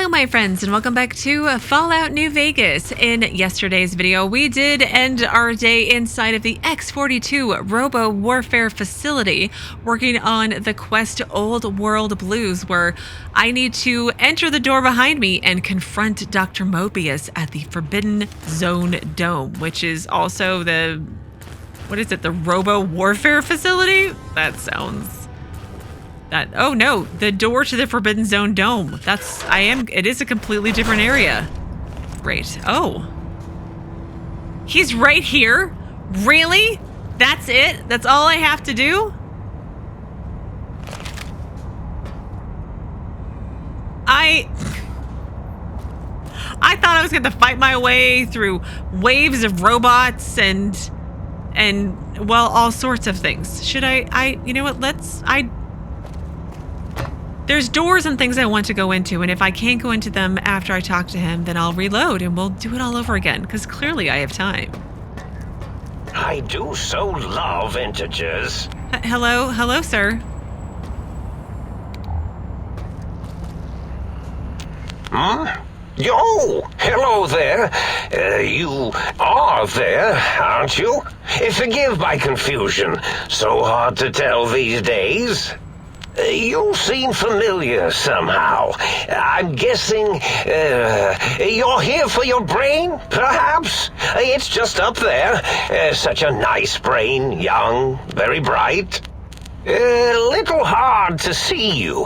Hello my friends and welcome back to Fallout New Vegas. In yesterday's video we did end our day inside of the X-42 Robo Warfare facility working on the quest Old World Blues, where I need to enter the door behind me and confront Dr. Mobius at the Forbidden Zone Dome, which is also the Robo Warfare facility? Oh no, the door to the Forbidden Zone Dome. It is a completely different area. Great. Oh. He's right here? Really? That's it? That's all I have to do? I thought I was going to fight my way through waves of robots and well, all sorts of things. Should you know what, there's doors and things I want to go into, and if I can't go into them after I talk to him, then I'll reload and we'll do it all over again, because clearly I have time. I do so love integers. Hello, sir. Yo, hello there. You are there, aren't you? Forgive my confusion. So hard to tell these days. You seem familiar somehow. I'm guessing you're here for your brain, perhaps? It's just up there. Such a nice brain, young, very bright. Little hard to see you.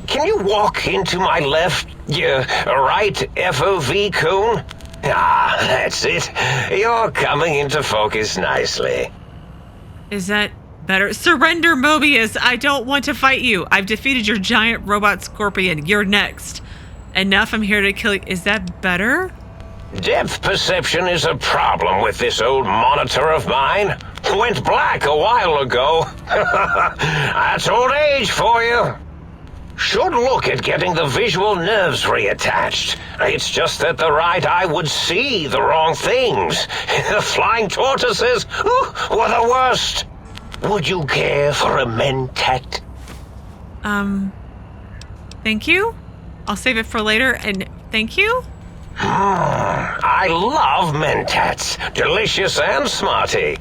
Can you walk into my left, right FOV cone? Ah, that's it. You're coming into focus nicely. Is that better? Surrender, Mobius. I don't want to fight you. I've defeated your giant robot scorpion. You're next. Enough. I'm here to kill you. Is that better? Depth perception is a problem with this old monitor of mine. Went black a while ago. That's old age for you. Should look at getting the visual nerves reattached. It's just that the right eye would see the wrong things. The flying tortoises were the worst. Would you care for a mentat? Thank you. I'll save it for later, and thank you. I love mentats. Delicious and smarty.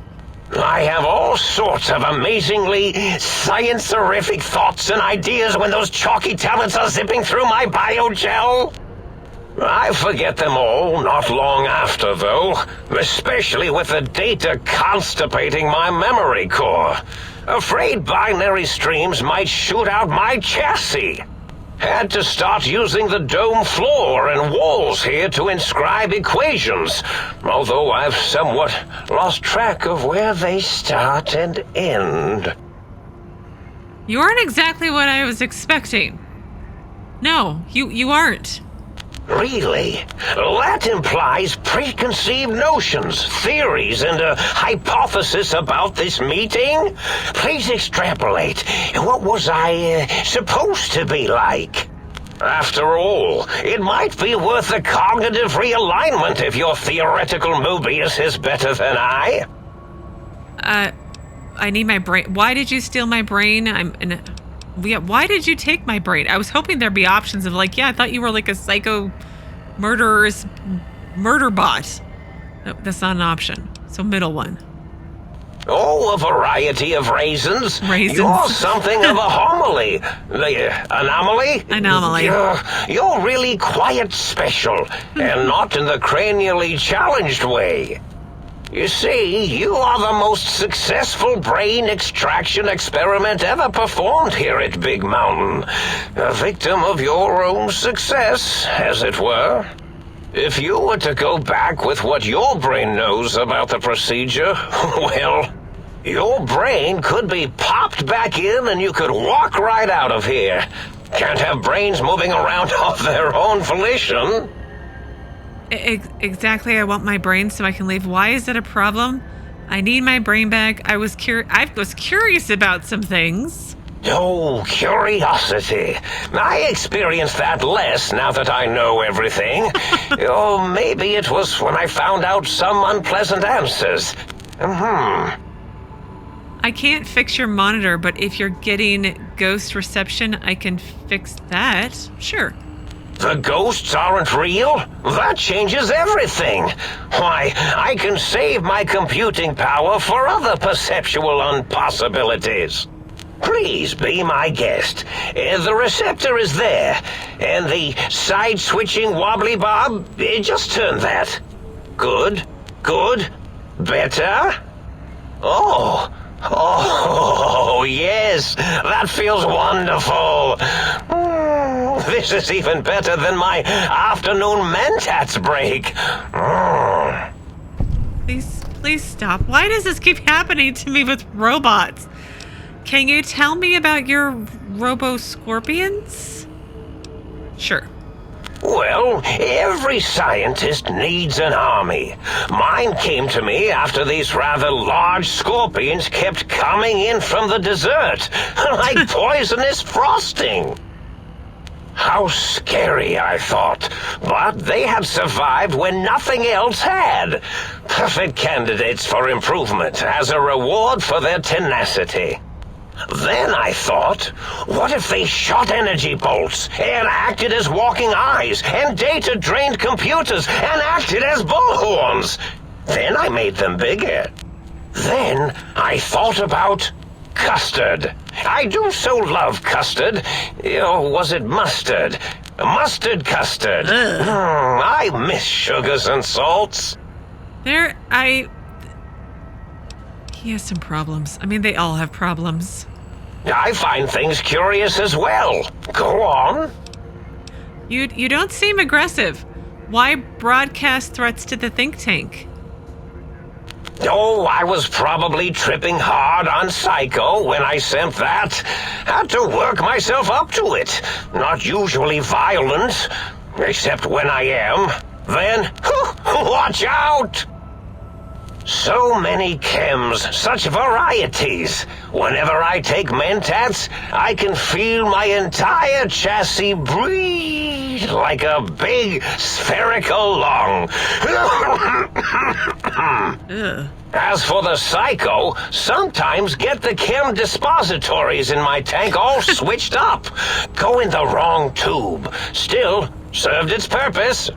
I have all sorts of amazingly science-erific thoughts and ideas when those chalky tablets are zipping through my biogel. I forget them all not long after, though, especially with the data constipating my memory core. Afraid binary streams might shoot out my chassis. Had to start using the dome floor and walls here to inscribe equations, although I've somewhat lost track of where they start and end. You aren't exactly what I was expecting. No, you aren't. Really? That implies preconceived notions, theories, and a hypothesis about this meeting? Please extrapolate. What was I supposed to be like? After all, it might be worth a cognitive realignment if your theoretical Mobius is better than I. I need my brain. Why did you steal my brain? Why did you take my brain? I was hoping there'd be options of I thought you were like a psycho murderous murder bot. No, that's not an option. So middle one. Oh, a variety of raisins. You're something of a homily. Anomaly? Anomaly. You're really quite special, and not in the cranially challenged way. You see, you are the most successful brain extraction experiment ever performed here at Big Mountain. A victim of your own success, as it were. If you were to go back with what your brain knows about the procedure, well, your brain could be popped back in and you could walk right out of here. Can't have brains moving around of their own volition. Exactly. I want my brain so I can leave. Why is that a problem? I need my brain back. I was curious about some things. Oh, curiosity. I experience that less now that I know everything. Or maybe it was when I found out some unpleasant answers. I can't fix your monitor, but if you're getting ghost reception, I can fix that. Sure. The ghosts aren't real? That changes everything. Why, I can save my computing power for other perceptual impossibilities. Please be my guest. The receptor is there, and the side-switching wobbly bob, just turn that. Good, good, better. Oh, yes, that feels wonderful. This is even better than my afternoon mentats break. Please stop. Why does this keep happening to me with robots? Can you tell me about your robo-scorpions? Sure. Well, every scientist needs an army. Mine came to me after these rather large scorpions kept coming in from the desert, like poisonous frosting. How scary, I thought, but they had survived when nothing else had. Perfect candidates for improvement as a reward for their tenacity. Then I thought, what if they shot energy bolts and acted as walking eyes and data-drained computers and acted as bullhorns? Then I made them bigger. Then I thought about custard. I do so love custard. Or was it mustard? Mustard custard. I miss sugars and salts. He has some problems. I mean, they all have problems. I find things curious as well. Go on. You don't seem aggressive. Why broadcast threats to the think tank? Oh, I was probably tripping hard on Psycho when I sent that. Had to work myself up to it. Not usually violent, except when I am. Then, watch out! So many chems, such varieties. Whenever I take mentats, I can feel my entire chassis breathe like a big spherical lung. As for the Psycho, sometimes get the chem dispositories in my tank all switched up. Go in the wrong tube. Still, served its purpose.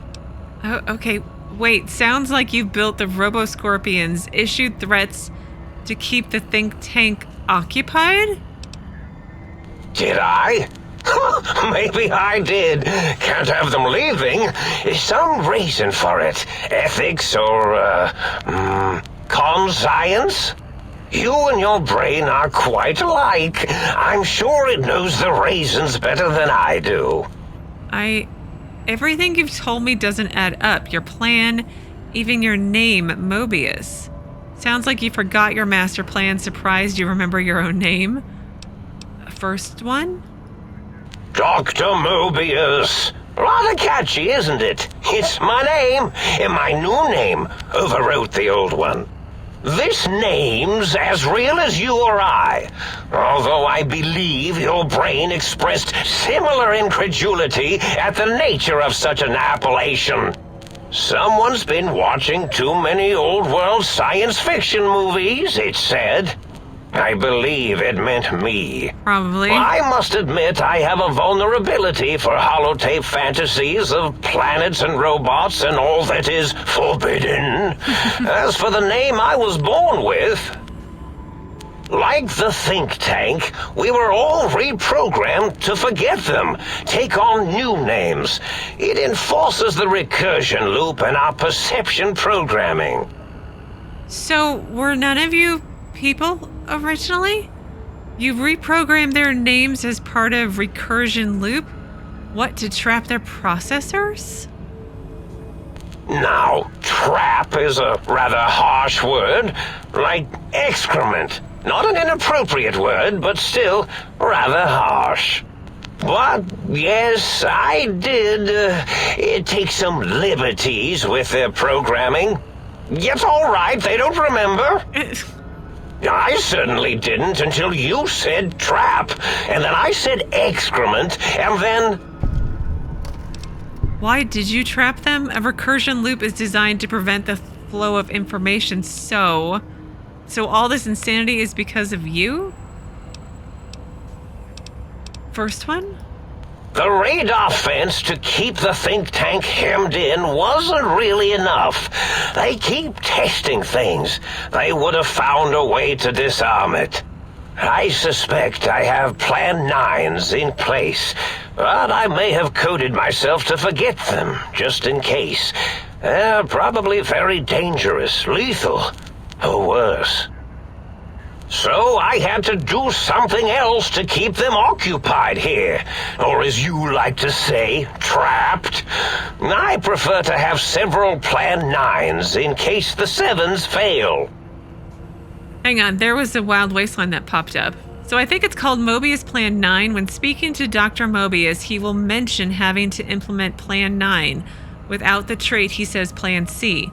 Oh, okay. Wait, sounds like you built the Robo-Scorpions, issued threats to keep the think tank occupied? Did I? Maybe I did. Can't have them leaving. Some reason for it. Ethics or, conscience? You and your brain are quite alike. I'm sure it knows the reasons better than I do. Everything you've told me doesn't add up. Your plan, even your name, Mobius. Sounds like you forgot your master plan. Surprised you remember your own name. First one? Dr. Mobius. Rather catchy, isn't it? It's my name, and my new name overwrote the old one. This name's as real as you or I, although I believe your brain expressed similar incredulity at the nature of such an appellation. Someone's been watching too many old-world science fiction movies, it said. I believe it meant me. Probably. I must admit I have a vulnerability for holotape fantasies of planets and robots and all that is forbidden. As for the name I was born with, like the think tank, we were all reprogrammed to forget them, take on new names. It enforces the recursion loop in our perception programming. So, were none of you people originally? You reprogrammed their names as part of recursion loop? What, to trap their processors? Now, trap is a rather harsh word, like excrement. Not an inappropriate word, but still rather harsh. But, yes, I did take some liberties with their programming. It's all right, they don't remember. I certainly didn't until you said trap, and then I said excrement, and then... Why did you trap them? A recursion loop is designed to prevent the flow of information, so all this insanity is because of you? First one? The radar fence to keep the think tank hemmed in wasn't really enough. They keep testing things. They would have found a way to disarm it. I suspect I have Plan 9s in place, but I may have coded myself to forget them, just in case. They're probably very dangerous, lethal, or worse. So I had to do something else to keep them occupied here, or as you like to say, trapped. I prefer to have several Plan 9s in case the 7s fail. Hang on, there was a wild wasteland that popped up. So I think it's called Mobius Plan 9. When speaking to Dr. Mobius, he will mention having to implement Plan 9. Without the trait, he says Plan C.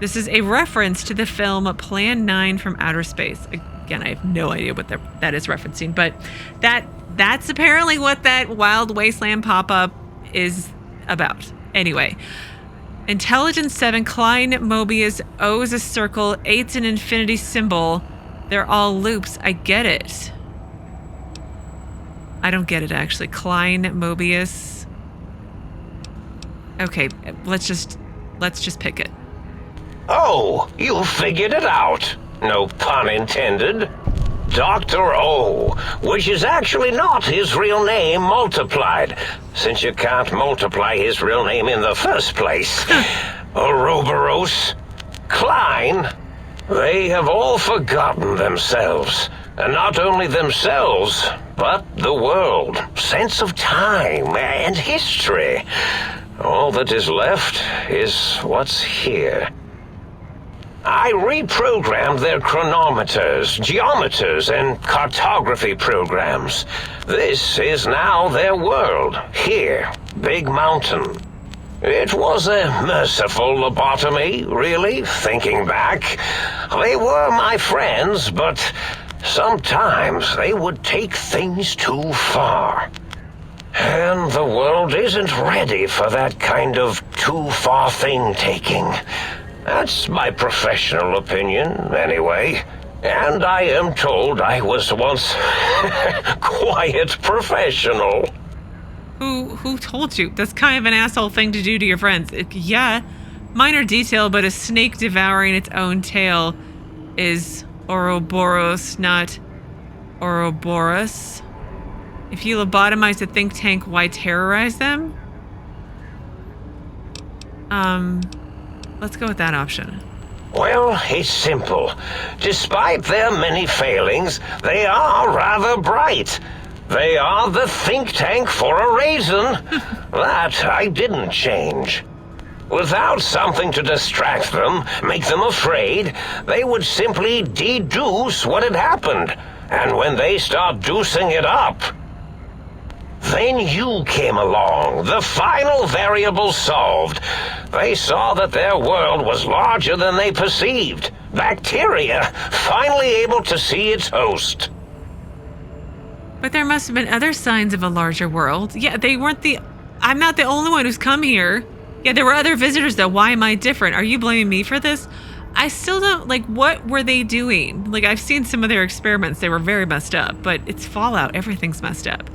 This is a reference to the film Plan 9 from Outer Space. Again, I have no idea what that is referencing, but that's apparently what that wild wasteland pop-up is about. Anyway, Intelligence 7, Klein, Mobius, O is a circle, 8's an infinity symbol. They're all loops. I get it. I don't get it, actually. Klein, Mobius. Okay, let's just pick it. Oh, you figured it out. No pun intended. Dr. O, which is actually not his real name multiplied, since you can't multiply his real name in the first place. Borous, Klein, they have all forgotten themselves. And not only themselves, but the world, sense of time and history. All that is left is what's here. I reprogrammed their chronometers, geometers, and cartography programs. This is now their world, here, Big Mountain. It was a merciful lobotomy, really, thinking back. They were my friends, but sometimes they would take things too far. And the world isn't ready for that kind of too-far thing-taking. That's my professional opinion, anyway. And I am told I was once quiet professional. Who told you? That's kind of an asshole thing to do to your friends. Yeah, minor detail, but a snake devouring its own tail is Ouroboros, not Ouroboros. If you lobotomize a think tank, why terrorize them? Let's go with that option. Well, it's simple. Despite their many failings, they are rather bright. They are the think tank for a reason. That I didn't change. Without something to distract them, make them afraid, they would simply deduce what had happened. And when they start deucing it up, then you came along, the final variable solved. They saw that their world was larger than they perceived. Bacteria, finally able to see its host. But there must have been other signs of a larger world. Yeah, they weren't I'm not the only one who's come here. Yeah, there were other visitors though. Why am I different? Are you blaming me for this? I still don't, what were they doing? I've seen some of their experiments. They were very messed up, but it's Fallout. Everything's messed up.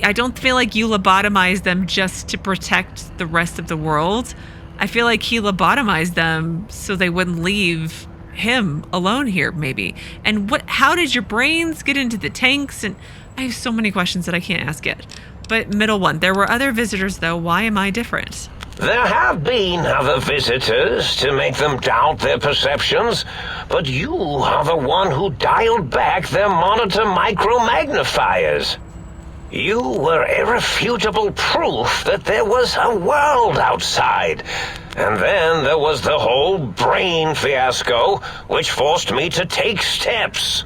I don't feel like you lobotomized them just to protect the rest of the world. I feel like he lobotomized them so they wouldn't leave him alone here, maybe. And how did your brains get into the tanks? And I have so many questions that I can't ask yet. But middle one, there were other visitors though. Why am I different? There have been other visitors to make them doubt their perceptions, but you are the one who dialed back their monitor micromagnifiers. You were irrefutable proof that there was a world outside. And then there was the whole brain fiasco, which forced me to take steps.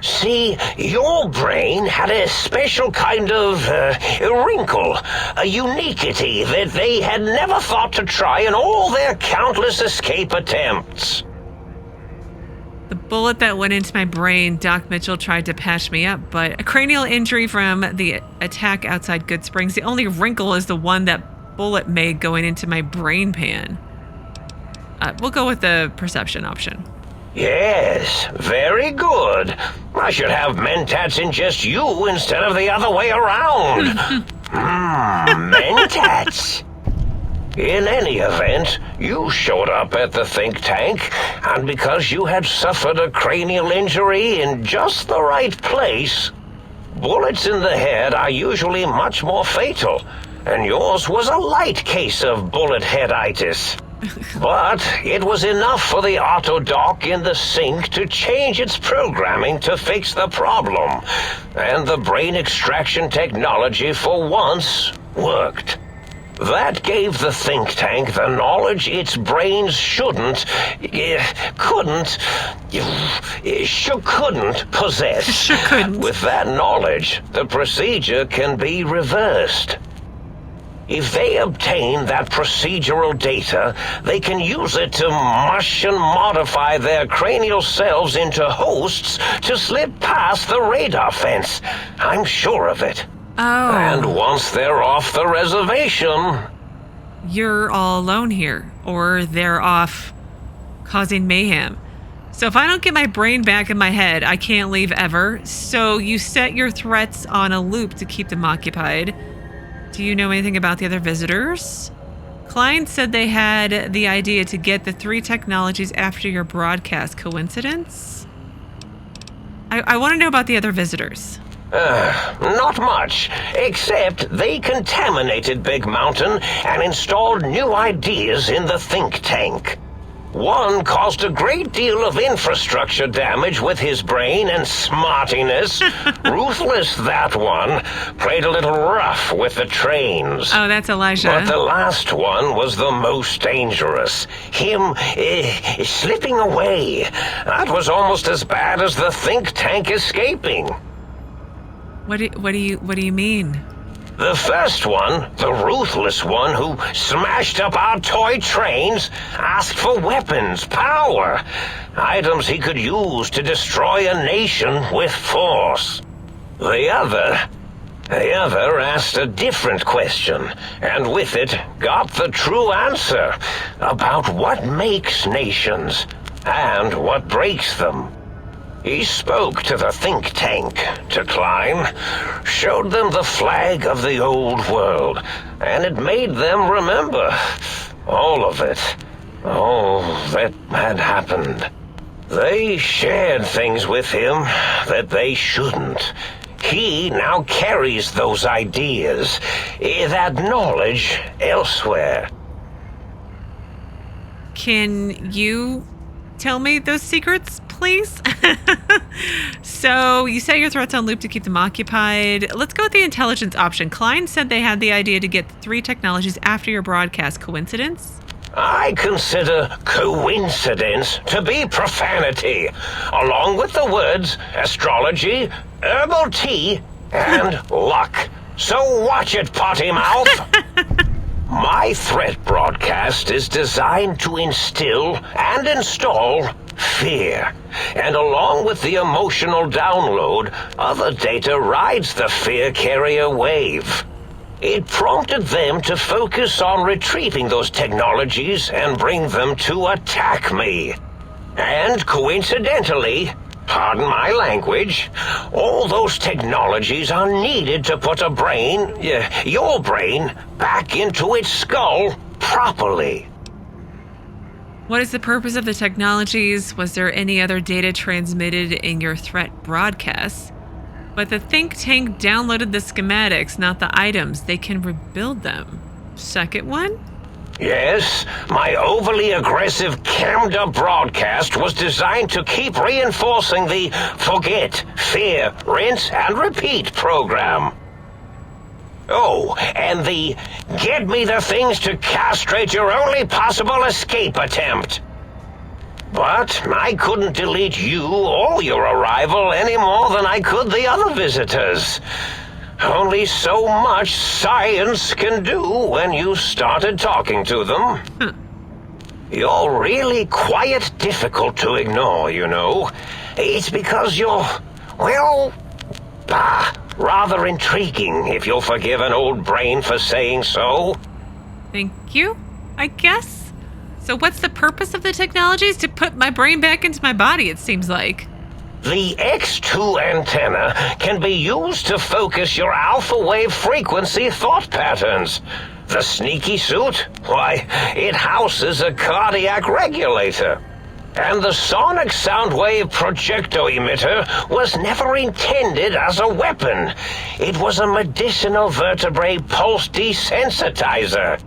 See, your brain had a special kind of wrinkle, a uniquity that they had never thought to try in all their countless escape attempts. The bullet that went into my brain, Doc Mitchell tried to patch me up, but a cranial injury from the attack outside Good Springs. The only wrinkle is the one that bullet made going into my brain pan. We'll go with the perception option. Yes, very good. I should have mentats ingest you instead of the other way around. Mentats. In any event, you showed up at the think tank, and because you had suffered a cranial injury in just the right place, bullets in the head are usually much more fatal, and yours was a light case of bullet headitis. But it was enough for the autodoc in the sink to change its programming to fix the problem, and the brain extraction technology for once worked. That gave the think tank the knowledge its brains couldn't possess. With that knowledge, the procedure can be reversed. If they obtain that procedural data, they can use it to mush and modify their cranial cells into hosts to slip past the radar fence. I'm sure of it. Oh. And once they're off the reservation... You're all alone here, or they're off causing mayhem. So if I don't get my brain back in my head, I can't leave ever. So you set your threats on a loop to keep them occupied. Do you know anything about the other visitors? Klein said they had the idea to get the 3 technologies after your broadcast. Coincidence? I want to know about the other visitors. Not much, except they contaminated Big Mountain and installed new ideas in the think tank. One caused a great deal of infrastructure damage with his brain and smartiness. Ruthless, that one. Played a little rough with the trains. Oh, that's Elijah. But the last one was the most dangerous. Him slipping away. That was almost as bad as the think tank escaping. What do you mean? The first one, the ruthless one who smashed up our toy trains, asked for weapons, power, items he could use to destroy a nation with force. The other asked a different question, and with it got the true answer about what makes nations and what breaks them. He spoke to the think tank, to Klein, showed them the flag of the old world, and it made them remember all of it, all that had happened. They shared things with him that they shouldn't. He now carries those ideas, that knowledge elsewhere. Can you tell me those secrets, please? So you set your threats on loop to keep them occupied. Let's go with the intelligence option. Klein said they had the idea to get the 3 technologies after your broadcast. Coincidence? I consider coincidence to be profanity, along with the words astrology, herbal tea, and luck. So watch it, potty mouth. My threat broadcast is designed to instill and install fear, and along with the emotional download, other data rides the fear carrier wave. It prompted them to focus on retrieving those technologies and bring them to attack me. And coincidentally, pardon my language, all those technologies are needed to put a brain, your brain, back into its skull properly. What is the purpose of the technologies? Was there any other data transmitted in your threat broadcasts? But the think tank downloaded the schematics, not the items. They can rebuild them. Second one? Yes, my overly aggressive cammed-up broadcast was designed to keep reinforcing the forget, fear, rinse, and repeat program. Oh, and the get me the things to castrate your only possible escape attempt. But I couldn't delete you or your arrival any more than I could the other visitors. Only so much science can do when you started talking to them. You're really quite difficult to ignore, you know. It's because you're, well, rather intriguing, if you'll forgive an old brain for saying so. Thank you, I guess. So what's the purpose of the technologies? To put my brain back into my body, it seems like. The X2 antenna can be used to focus your alpha wave frequency thought patterns. The sneaky suit, why, it houses a cardiac regulator. And the sonic sound wave projecto emitter was never intended as a weapon. It was a medicinal vertebrae pulse desensitizer.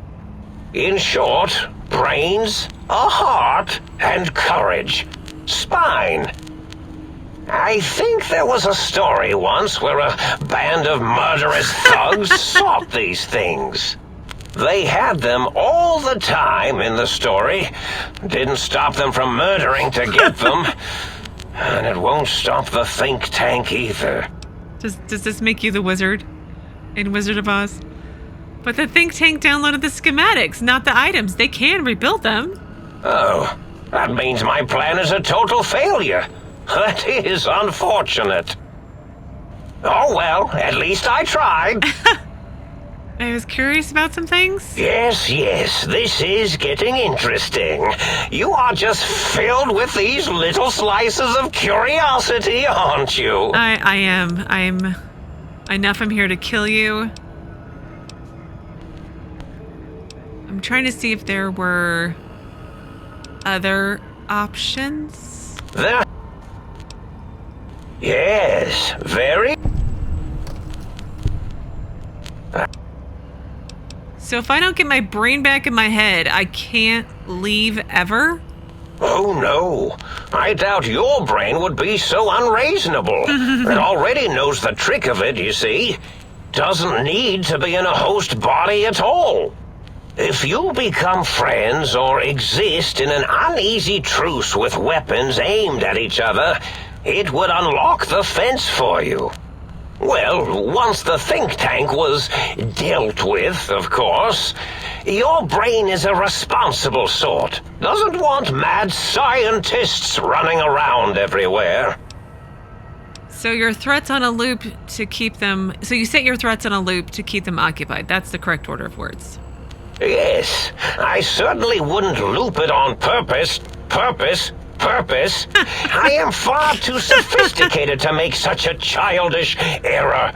In short, brains, a heart, and courage. Spine. I think there was a story once where a band of murderous thugs sought these things. They had them all the time in the story. Didn't stop them from murdering to get them. And it won't stop the think tank either. Does this make you the wizard in Wizard of Oz? But the think tank downloaded the schematics, not the items. They can rebuild them. Oh, that means my plan is a total failure. That is unfortunate. Oh well, at least I tried. I was curious about some things. Yes, this is getting interesting. You are just filled with these little slices of curiosity, aren't you? I am. I'm here to kill you. I'm trying to see if there were other options. Yes, very. So if I don't get my brain back in my head, I can't leave ever? Oh no, I doubt your brain would be so unreasonable. It already knows the trick of it, you see. Doesn't need to be in a host body at all. If you become friends or exist in an uneasy truce with weapons aimed at each other, it would unlock the fence for you. Well, once the think tank was dealt with, of course, your brain is a responsible sort. Doesn't want mad scientists running around everywhere. So your threats on a loop to keep them... So you set your threats on a loop to keep them occupied. That's the correct order of words. Yes, I certainly wouldn't loop it on purpose. I am far too sophisticated to make such a childish error.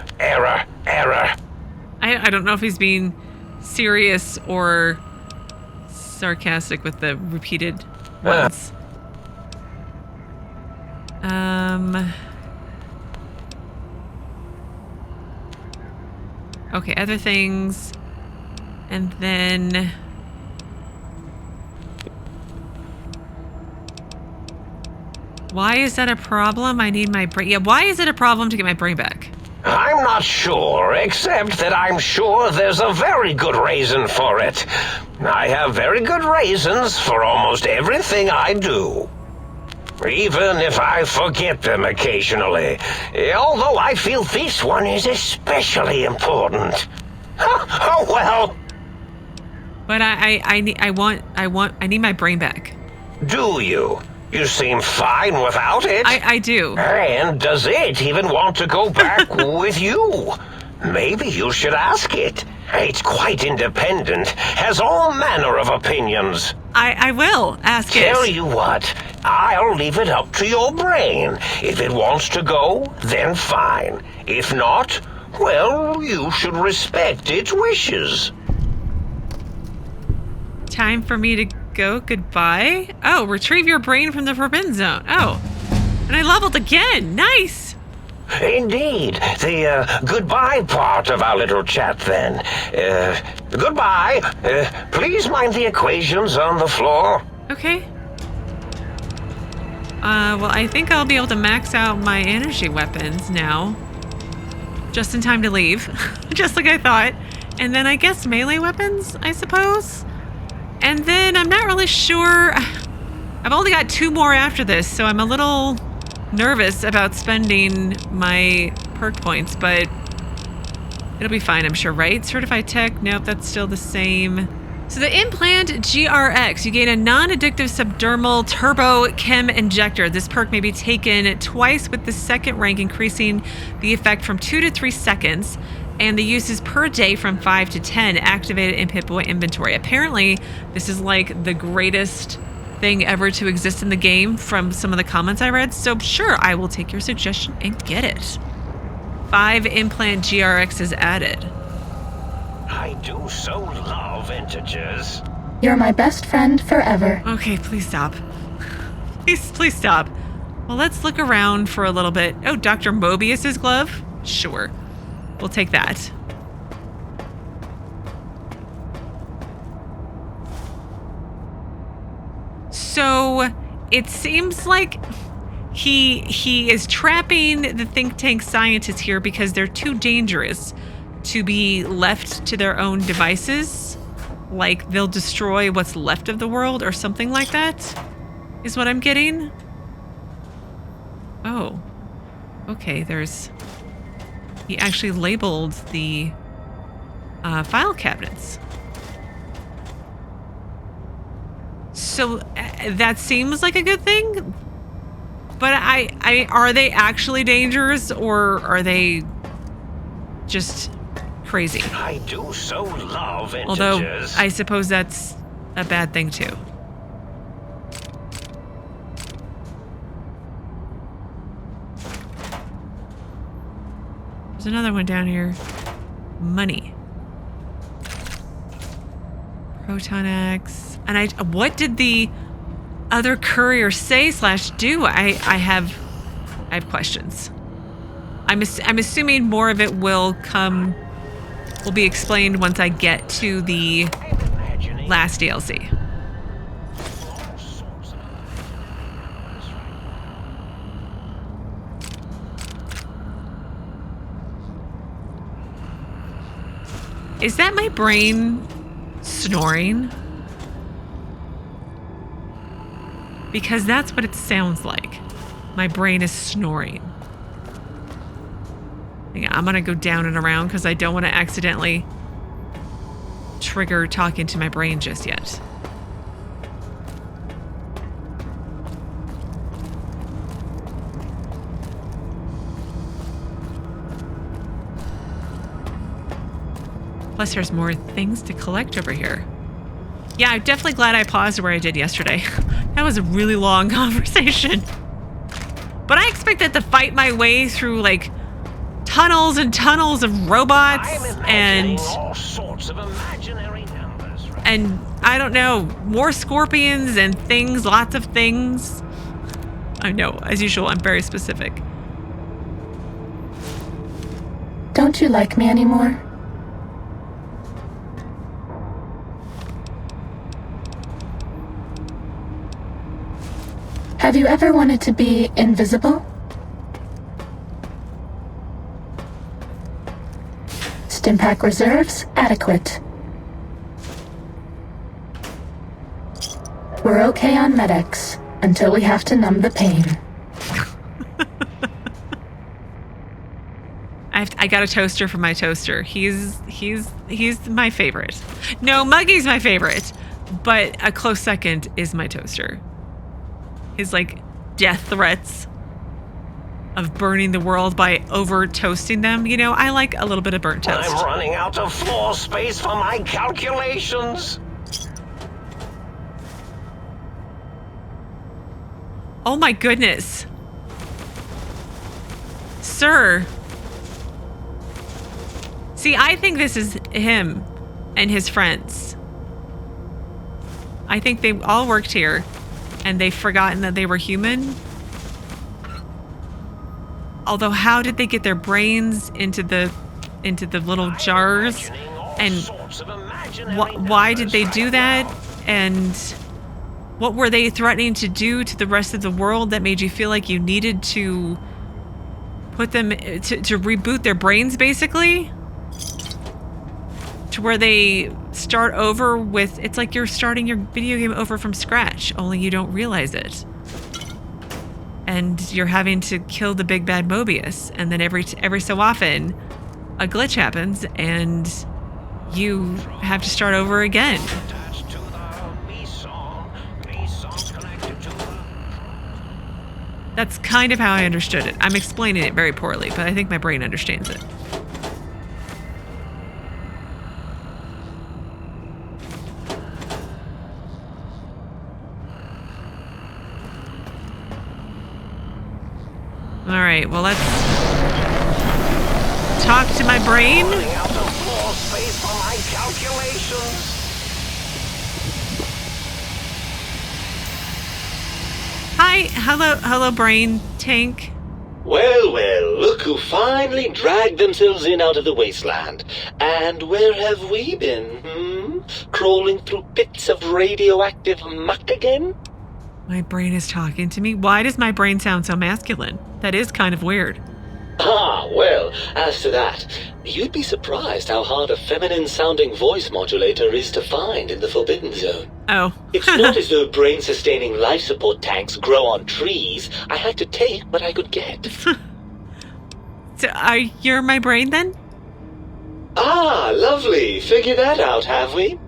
I don't know if he's being serious or sarcastic with the repeated ones. Okay, other things. And then... Why is that a problem? I need my brain... Yeah, why is it a problem to get my brain back? I'm not sure, except that I'm sure there's a very good reason for it. I have very good reasons for almost everything I do. Even if I forget them occasionally. Although I feel this one is especially important. Oh well. But I need my brain back. Do you? You seem fine without it. I do. And does it even want to go back with you? Maybe you should ask it. It's quite independent, has all manner of opinions. I will ask it. Tell you what, I'll leave it up to your brain. If it wants to go, then fine. If not, well, you should respect its wishes. Time for me to go. Goodbye. Oh, retrieve your brain from the Forbidden Zone. Oh, and I leveled again. Nice. Indeed. The goodbye part of our little chat then. Goodbye. Please mind the equations on the floor. Okay. Well, I think I'll be able to max out my energy weapons now. Just in time to leave. Just like I thought. And then I guess melee weapons, I suppose? And then I'm not really sure. I've only got 2 more after this, so I'm a little nervous about spending my perk points, but it'll be fine, I'm sure, right? Certified Tech? Nope, that's still the same. So the Implant GRX, you gain a non-addictive subdermal turbo chem injector. This perk may be taken twice with the 2nd rank, increasing the effect from 2 to 3 seconds. And the uses per day from 5 to 10 activated in Pip-Boy inventory. Apparently, this is like the greatest thing ever to exist in the game from some of the comments I read. So sure, I will take your suggestion and get it. 5 implant GRX is added. I do so love integers. You're my best friend forever. Okay, please stop. Please stop. Well, let's look around for a little bit. Oh, Dr. Mobius's glove? Sure. We'll take that. So it seems like he is trapping the think tank scientists here because they're too dangerous to be left to their own devices. Like they'll destroy what's left of the world or something like that, is what I'm getting. Oh, okay, he actually labeled the file cabinets. So that seems like a good thing, but are they actually dangerous or are they just crazy? I do so love integers. Although I suppose that's a bad thing too. There's another one down here. Money. Proton X. And what did the other courier say / do? I have questions. I'm assuming more of it will be explained once I get to the last DLC. Is that my brain snoring? Because that's what it sounds like. My brain is snoring. I'm gonna go down and around because I don't want to accidentally trigger talking to my brain just yet. Plus there's more things to collect over here. Yeah, I'm definitely glad I paused where I did yesterday. That was a really long conversation. But I expected to fight my way through like tunnels and tunnels of robots and all sorts of imaginary numbers, right? and I don't know, more scorpions and things, lots of things. I know, as usual, I'm very specific. Don't you like me anymore? Have you ever wanted to be invisible? Stimpack reserves adequate. We're okay on medics until we have to numb the pain. I got a toaster for my toaster. He's my favorite. No, Muggy's my favorite, but a close second is my toaster. His like death threats of burning the world by over toasting them. You know, I like a little bit of burnt toast. I'm running out of floor space for my calculations. Oh my goodness. Sir. See, I think this is him and his friends. I think they all worked here and they've forgotten that they were human. Although, how did they get their brains into the little jars? And why did they do that? And what were they threatening to do to the rest of the world that made you feel like you needed to put them to reboot their brains, basically? To where they start over with, it's like you're starting your video game over from scratch, only you don't realize it. And you're having to kill the big bad Mobius, and then every so often a glitch happens and you have to start over again. That's kind of how I understood it. I'm explaining it very poorly, but I think my brain understands it. All right, well, let's talk to my brain. Running out of floor space for my calculations. Hi, hello, brain tank. Well, look who finally dragged themselves in out of the wasteland. And where have we been, Crawling through pits of radioactive muck again? My brain is talking to me. Why does my brain sound so masculine? That is kind of weird. Ah, well, as to that, you'd be surprised how hard a feminine-sounding voice modulator is to find in the Forbidden Zone. Oh. It's not as though brain-sustaining life support tanks grow on trees. I had to take what I could get. So, you're my brain then? Ah, lovely. Figured that out, have we?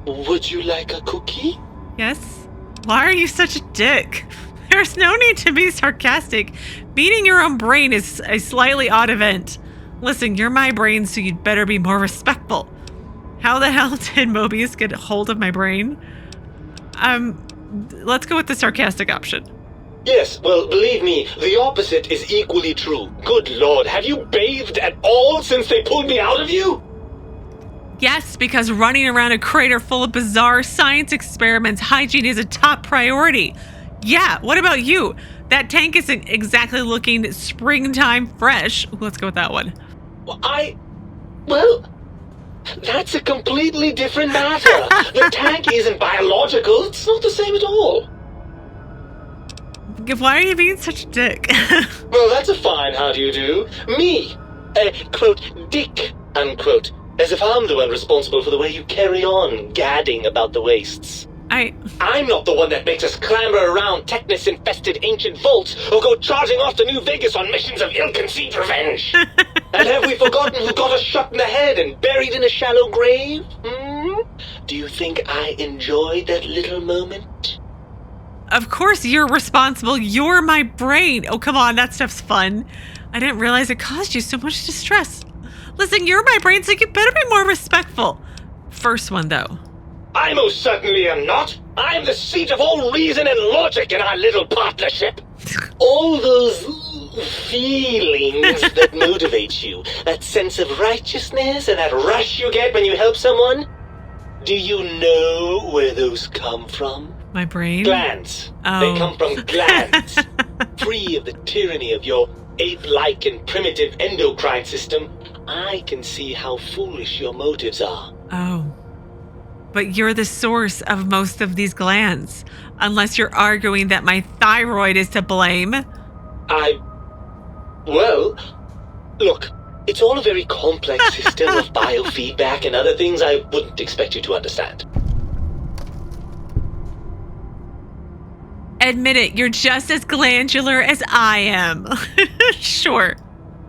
Would you like a cookie? Yes. Why are you such a dick? There's no need to be sarcastic. Beating your own brain is a slightly odd event. Listen, you're my brain, so you'd better be more respectful. How the hell did Mobius get a hold of my brain? Let's go with the sarcastic option. Yes, well, believe me, the opposite is equally true. Good Lord, have you bathed at all since they pulled me out of you? Yes, because running around a crater full of bizarre science experiments, hygiene is a top priority. Yeah, what about you? That tank isn't exactly looking springtime fresh. Ooh, let's go with that one. Well, that's a completely different matter. The tank isn't biological. It's not the same at all. Why are you being such a dick? Well, that's a fine how do you do. Me, quote, dick, unquote. As if I'm the one responsible for the way you carry on gadding about the wastes. I'm not the one that makes us clamber around Technus-infested ancient vaults or go charging off to New Vegas on missions of ill-conceived revenge. And have we forgotten who got us shot in the head and buried in a shallow grave? Do you think I enjoyed that little moment? Of course you're responsible. You're my brain. Oh, come on. That stuff's fun. I didn't realize it caused you so much distress. Listen, you're my brain, so you better be more respectful. First one, though. I most certainly am not. I am the seat of all reason and logic in our little partnership. All those feelings that motivate you, that sense of righteousness and that rush you get when you help someone, do you know where those come from? My brain? Glands. Oh. They come from glands. Free of the tyranny of your ape-like and primitive endocrine system, I can see how foolish your motives are. Oh. But you're the source of most of these glands. Unless you're arguing that my thyroid is to blame. Well, look, it's all a very complex system of biofeedback and other things I wouldn't expect you to understand. Admit it, you're just as glandular as I am. Sure.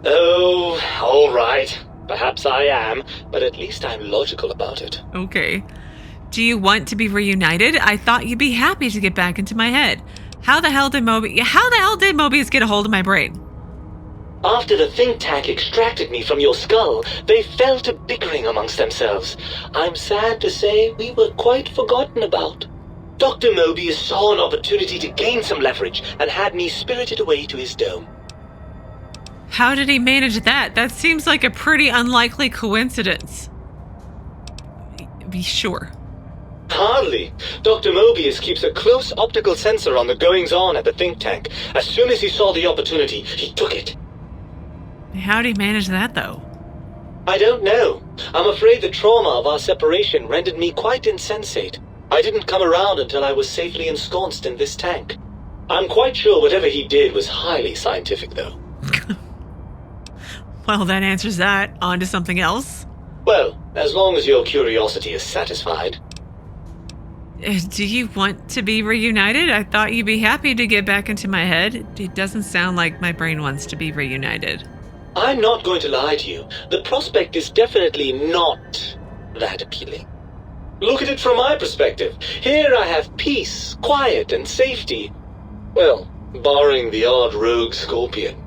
Oh, all right. Perhaps I am, but at least I'm logical about it. Okay. Do you want to be reunited? I thought you'd be happy to get back into my head. How the hell did Mobius get a hold of my brain? After the think tank extracted me from your skull, they fell to bickering amongst themselves. I'm sad to say we were quite forgotten about. Dr. Mobius saw an opportunity to gain some leverage and had me spirited away to his dome. How did he manage that? That seems like a pretty unlikely coincidence. Be sure. Hardly. Dr. Mobius keeps a close optical sensor on the goings-on at the think tank. As soon as he saw the opportunity, he took it. How did he manage that, though? I don't know. I'm afraid the trauma of our separation rendered me quite insensate. I didn't come around until I was safely ensconced in this tank. I'm quite sure whatever he did was highly scientific, though. Well, that answers that. On to something else. Well, as long as your curiosity is satisfied. Do you want to be reunited? I thought you'd be happy to get back into my head. It doesn't sound like my brain wants to be reunited. I'm not going to lie to you. The prospect is definitely not that appealing. Look at it from my perspective. Here I have peace, quiet, and safety. Well, barring the odd rogue scorpion.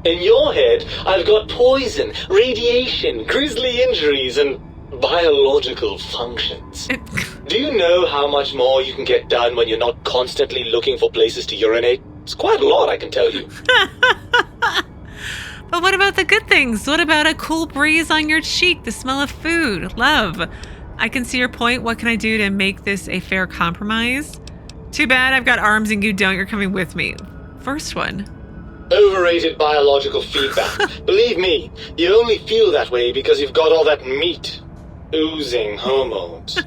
In your head, I've got poison, radiation, grisly injuries, and biological functions. Do you know how much more you can get done when you're not constantly looking for places to urinate? It's quite a lot, I can tell you. But what about the good things? What about a cool breeze on your cheek, the smell of food, love? I can see your point. What can I do to make this a fair compromise? Too bad I've got arms and you don't. You're coming with me. First one. Overrated biological feedback. Believe me, you only feel that way because you've got all that meat. Oozing hormones.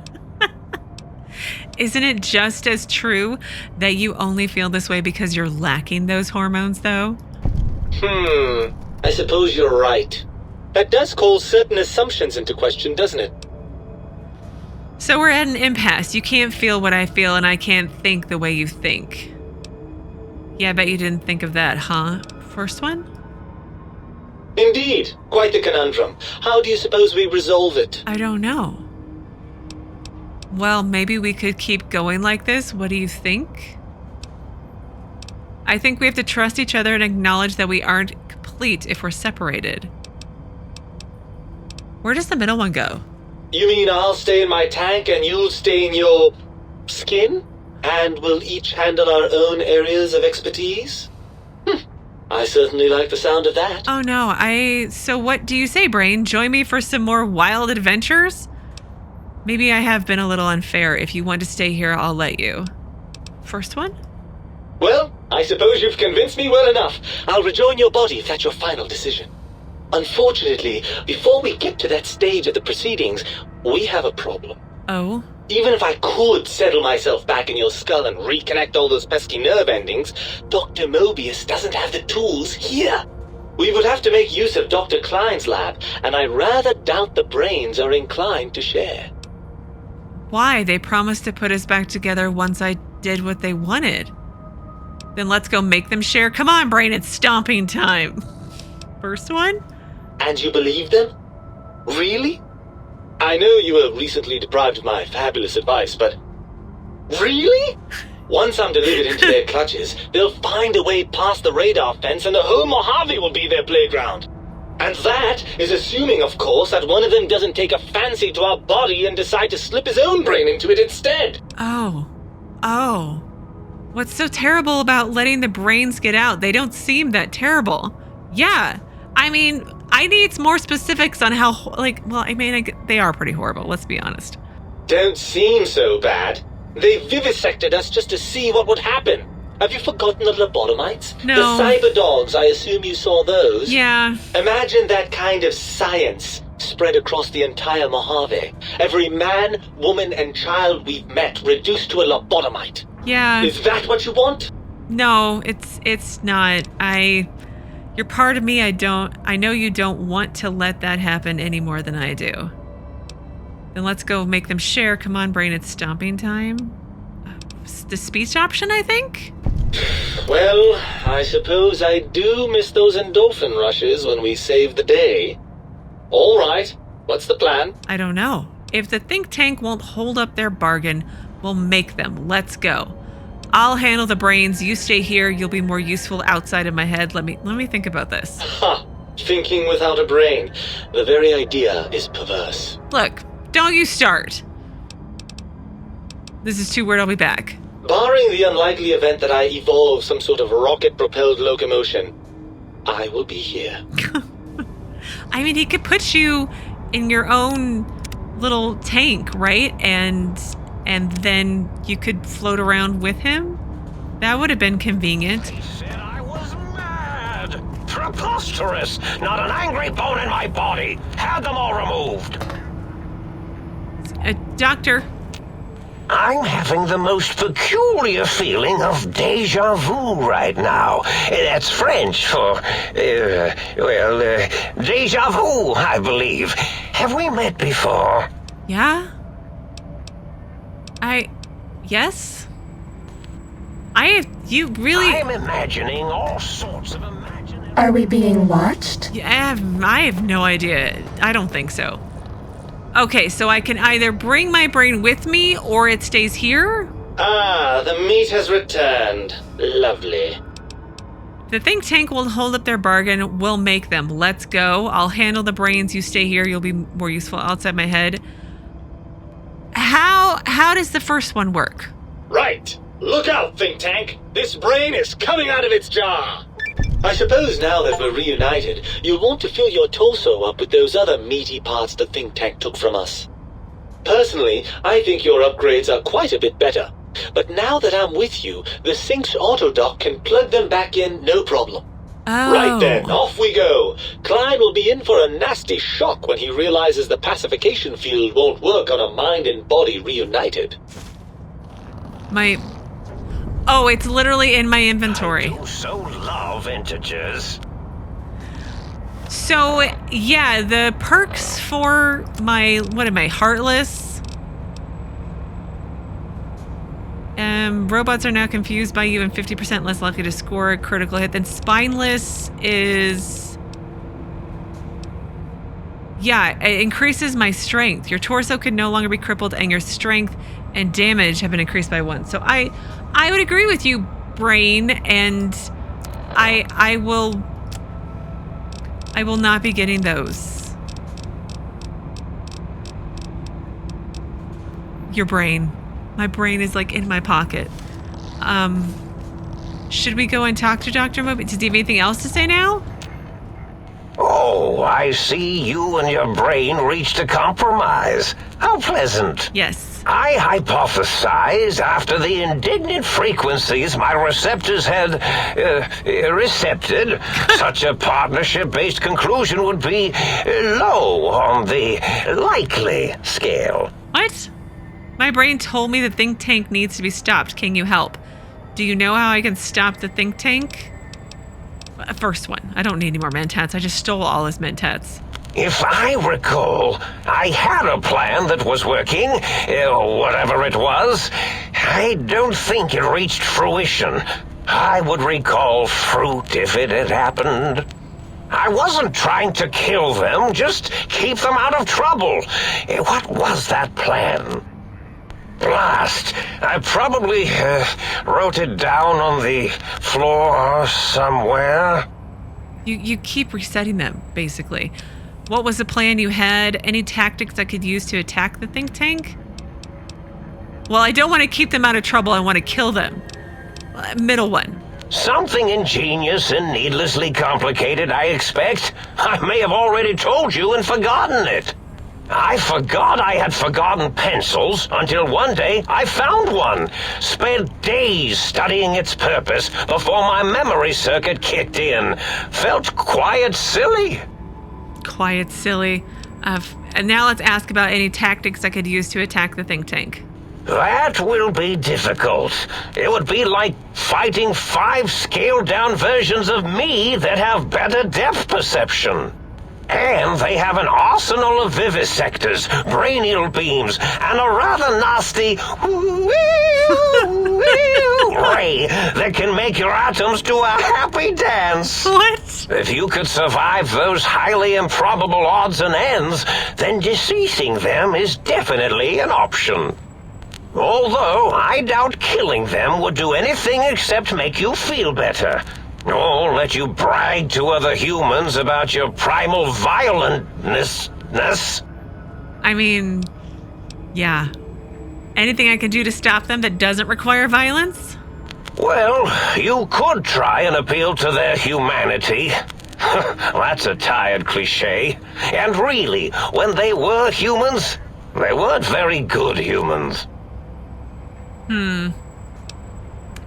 Isn't it just as true that you only feel this way because you're lacking those hormones, though? I suppose you're right. That does call certain assumptions into question, doesn't it? So we're at an impasse. You can't feel what I feel, and I can't think the way you think. Yeah, I bet you didn't think of that, huh? First one? Indeed. Quite the conundrum. How do you suppose we resolve it? I don't know. Well, maybe we could keep going like this. What do you think? I think we have to trust each other and acknowledge that we aren't complete if we're separated. Where does the middle one go? You mean I'll stay in my tank and you'll stay in your skin? And we'll each handle our own areas of expertise? I certainly like the sound of that. Oh no, so what do you say, Brain? Join me for some more wild adventures? Maybe I have been a little unfair. If you want to stay here, I'll let you. First one? Well, I suppose you've convinced me well enough. I'll rejoin your body if that's your final decision. Unfortunately, before we get to that stage of the proceedings, we have a problem. Oh? Even if I could settle myself back in your skull and reconnect all those pesky nerve endings, Dr. Mobius doesn't have the tools here. We would have to make use of Dr. Klein's lab, and I rather doubt the brains are inclined to share. Why? They promised to put us back together once I did what they wanted. Then let's go make them share. Come on, Brain, it's stomping time. First one? And you believe them? Really? I know you were recently deprived of my fabulous advice, but... Really? Once I'm delivered into their clutches, they'll find a way past the radar fence and the whole Mojave will be their playground. And that is assuming, of course, that one of them doesn't take a fancy to our body and decide to slip his own brain into it instead. Oh. What's so terrible about letting the brains get out? They don't seem that terrible. Yeah. I mean, I need more specifics on how, they are pretty horrible, let's be honest. Don't seem so bad. They vivisected us just to see what would happen. Have you forgotten the Lobotomites? No. The cyber dogs, I assume you saw those? Yeah. Imagine that kind of science spread across the entire Mojave. Every man, woman, and child we've met reduced to a Lobotomite. Yeah. Is that what you want? No, it's not. You're part of me. I know you don't want to let that happen any more than I do. Then let's go make them share. Come on, Brain, it's stomping time. The speech option, I think? Well, I suppose I do miss those endorphin rushes when we save the day. All right, what's the plan? I don't know. If the think tank won't hold up their bargain, we'll make them. Let's go. I'll handle the brains. You stay here. You'll be more useful outside of my head. Let me think about this. Ha! Thinking without a brain. The very idea is perverse. Look, don't you start. This is too weird. I'll be back. Barring the unlikely event that I evolve some sort of rocket-propelled locomotion, I will be here. I mean, he could put you in your own little tank, right? And then you could float around with him? That would have been convenient. They said I was mad. Preposterous. Not an angry bone in my body. Had them all removed. Doctor. I'm having the most peculiar feeling of déjà vu right now. That's French for, déjà vu, I believe. Have we met before? Yeah? Yes? You really... I'm imagining all sorts of imaginary... Are we being watched? Yeah, I have no idea. I don't think so. Okay, so I can either bring my brain with me or it stays here? Ah, the meat has returned. Lovely. The think tank will hold up their bargain. We'll make them. Let's go. I'll handle the brains. You stay here. You'll be more useful outside my head. How does the first one work? Right. Look out, think tank. This brain is coming out of its jar. I suppose now that we're reunited, you'll want to fill your torso up with those other meaty parts the think tank took from us. Personally, I think your upgrades are quite a bit better. But now that I'm with you, the Sync's autodock can plug them back in no problem. Oh. Right then, off we go. Klein will be in for a nasty shock when he realizes the pacification field won't work on a mind and body reunited. Oh, it's literally in my inventory. I do so love integers. So, yeah, the perks for what am I, Heartless? Robots are now confused by you and 50% less likely to score a critical hit. Then Spineless is... Yeah, it increases my strength. Your torso can no longer be crippled and your strength and damage have been increased by 1. So I would agree with you, Brain, and I will not be getting those. Your brain. My brain is like in my pocket. Should we go and talk to Dr. Mobius? Does he have anything else to say now? Oh, I see you and your brain reached a compromise. How pleasant. Yes. I hypothesize after the indignant frequencies my receptors had recepted, such a partnership-based conclusion would be low on the likely scale. What? My brain told me the think tank needs to be stopped. Can you help? Do you know how I can stop the think tank? First one. I don't need any more mentats. I just stole all his mentats. If I recall, I had a plan that was working, whatever it was. I don't think it reached fruition. I would recall fruit if it had happened. I wasn't trying to kill them, just keep them out of trouble. What was that plan? Blast. I probably wrote it down on the floor somewhere. You keep resetting them, basically. What was the plan you had? Any tactics I could use to attack the think tank? Well, I don't want to keep them out of trouble. I want to kill them. Middle one. Something ingenious and needlessly complicated, I expect. I may have already told you and forgotten it. I forgot I had forgotten pencils until one day I found one. Spent days studying its purpose before my memory circuit kicked in. Felt quiet silly. Quiet silly. And now let's ask about any tactics I could use to attack the think tank. That will be difficult. It would be like fighting 5 scaled-down versions of me that have better depth perception. And they have an arsenal of vivisectors, brainial beams, and a rather nasty ray that can make your atoms do a happy dance. What? If you could survive those highly improbable odds and ends, then deceasing them is definitely an option. Although I doubt killing them would do anything except make you feel better. Or let you brag to other humans about your primal violentness. I mean, yeah. Anything I can do to stop them that doesn't require violence? Well, you could try and appeal to their humanity. That's a tired cliche. And really, when they were humans, they weren't very good humans.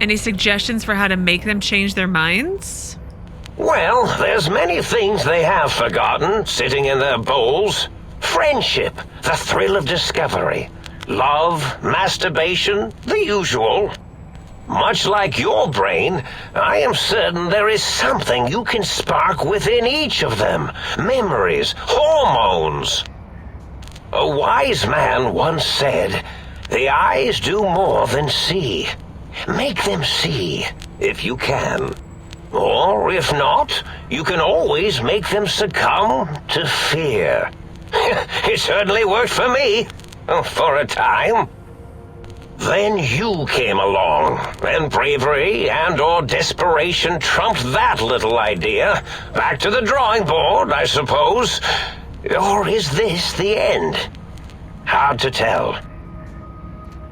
Any suggestions for how to make them change their minds? Well, there's many things they have forgotten, sitting in their bowls. Friendship, the thrill of discovery, love, masturbation, the usual. Much like your brain, I am certain there is something you can spark within each of them. Memories, hormones. A wise man once said, "The eyes do more than see. Make them see, if you can. Or, if not, you can always make them succumb to fear." It certainly worked for me, for a time. Then you came along, and bravery and/or desperation trumped that little idea. Back to the drawing board, I suppose. Or is this the end? Hard to tell.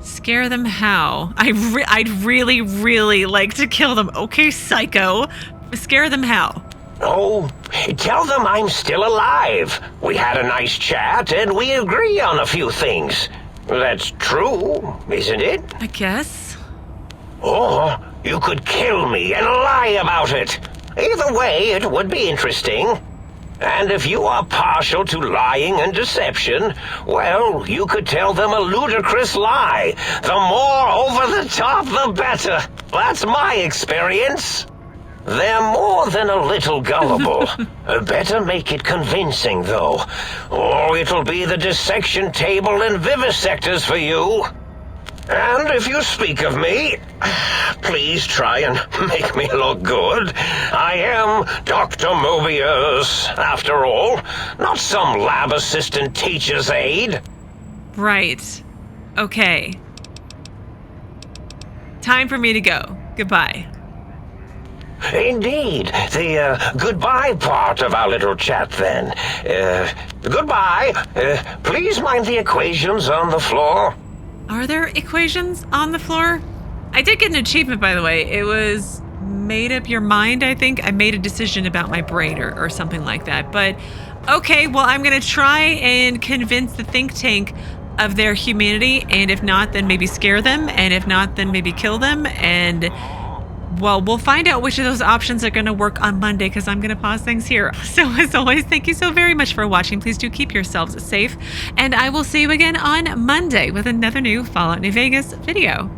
Scare them how? I'd really, really like to kill them. Okay, psycho. Scare them how? Oh, tell them I'm still alive. We had a nice chat and we agree on a few things. That's true, isn't it? I guess. Or you could kill me and lie about it. Either way, it would be interesting. And if you are partial to lying and deception, well, you could tell them a ludicrous lie. The more over the top, the better. That's my experience. They're more than a little gullible. Better make it convincing, though, or it'll be the dissection table and vivisectors for you. And if you speak of me, please try and make me look good. I am Dr. Mobius, after all, not some lab assistant teacher's aide. Right. Okay. Time for me to go. Goodbye. Indeed. The goodbye part of our little chat, then. Goodbye. Please mind the equations on the floor. Are there equations on the floor? I did get an achievement, by the way. It was made up your mind, I think. I made a decision about my brain or something like that. But, okay, well, I'm going to try and convince the think tank of their humanity. And if not, then maybe scare them. And if not, then maybe kill them. And, well, we'll find out which of those options are going to work on Monday, because I'm going to pause things here. So as always, thank you so very much for watching. Please do keep yourselves safe. And I will see you again on Monday with another new Fallout New Vegas video.